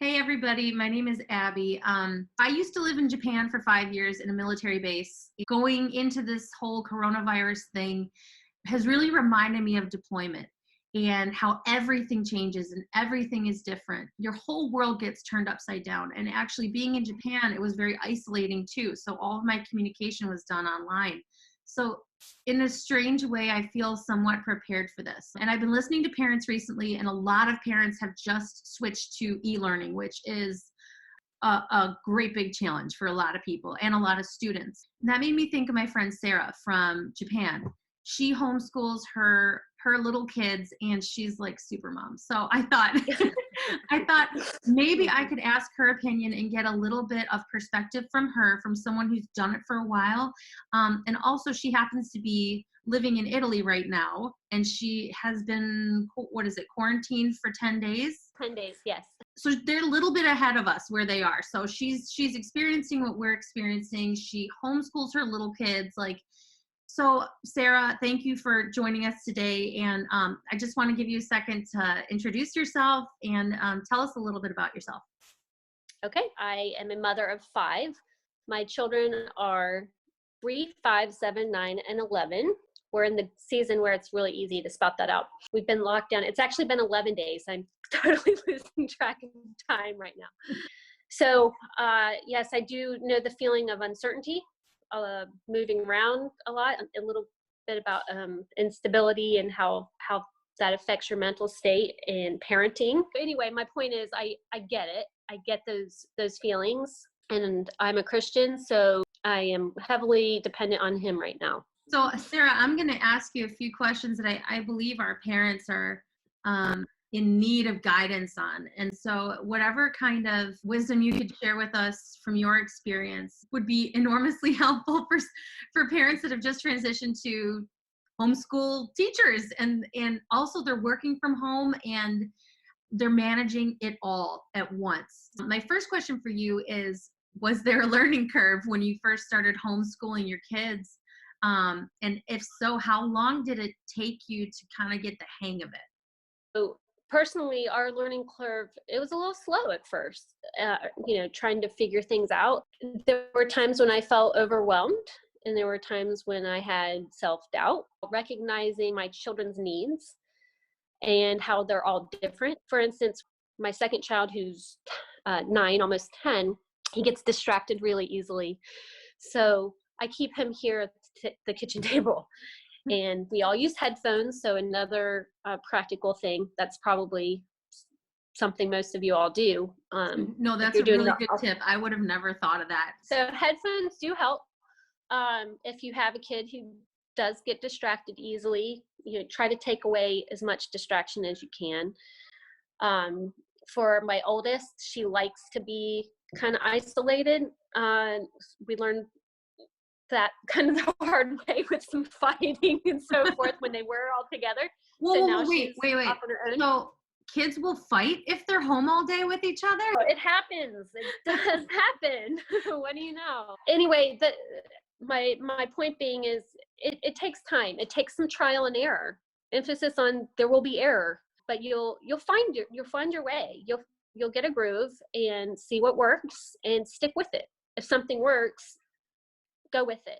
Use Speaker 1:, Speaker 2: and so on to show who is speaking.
Speaker 1: Hey everybody, my name is Abby. I used to live in Japan for 5 years in a military base. Going into this whole coronavirus thing has really reminded me of deployment and how everything changes and everything is different. Your whole world gets turned upside down. And actually being in Japan, it was very isolating too. So all of my communication was done online. So in a strange way, I feel somewhat prepared for this. And I've been listening to parents recently, and a lot of parents have just switched to e-learning, which is a great big challenge for a lot of people and a lot of students. And that made me think of my friend Sarah from Japan. She homeschools her little kids, and she's like super mom. So I thought I thought maybe I could ask her opinion and get a little bit of perspective from her, from someone who's done it for a while. And also she happens to be living in Italy right now, and she has been, what is it, quarantined for 10 days?
Speaker 2: 10 days, yes.
Speaker 1: So they're a little bit ahead of us where they are. So she's experiencing what we're experiencing. She homeschools her little kids. So Sarah, thank you for joining us today. And I just want to give you a second to introduce yourself and tell us a little bit about yourself.
Speaker 2: Okay, I am a mother of 5. My children are 3, 5, 7, 9, and 11. We're in the season where it's really easy to spot that out. We've been locked down. It's actually been 11 days. I'm totally losing track of time right now. So yes, I do know the feeling of uncertainty, moving around a lot, a little bit about instability and how that affects your mental state and parenting. Anyway, my point is I get it. I get those feelings, and I'm a Christian, so I am heavily dependent on him right now.
Speaker 1: So Sarah, I'm going to ask you a few questions that I believe our parents are in need of guidance on. And so whatever kind of wisdom you could share with us from your experience would be enormously helpful for parents that have just transitioned to homeschool teachers, and also they're working from home and they're managing it all at once. My first question for you is, was there a learning curve when you first started homeschooling your kids? And if so, how long did it take you to kind of get the hang of it?
Speaker 2: So personally, our learning curve, it was a little slow at first, trying to figure things out. There were times when I felt overwhelmed, and there were times when I had self-doubt, recognizing my children's needs and how they're all different. For instance, my second child, who's 9, almost 10, he gets distracted really easily. So I keep him here at the kitchen table, and we all use headphones. So another practical thing, that's probably something most of you all do.
Speaker 1: No, that's a really good tip. I would have never thought of that.
Speaker 2: So headphones do help. If you have a kid who does get distracted easily, try to take away as much distraction as you can. For my oldest, she likes to be kind of isolated. We learned that kind of the hard way with some fighting and so forth when they were all together.
Speaker 1: Wait. So kids will fight if they're home all day with each other?
Speaker 2: It happens. It does happen. What do you know? Anyway, my point being is it takes time. It takes some trial and error. Emphasis on there will be error, but you'll find your way. You'll get a groove and see what works and stick with it. If something works, go with it.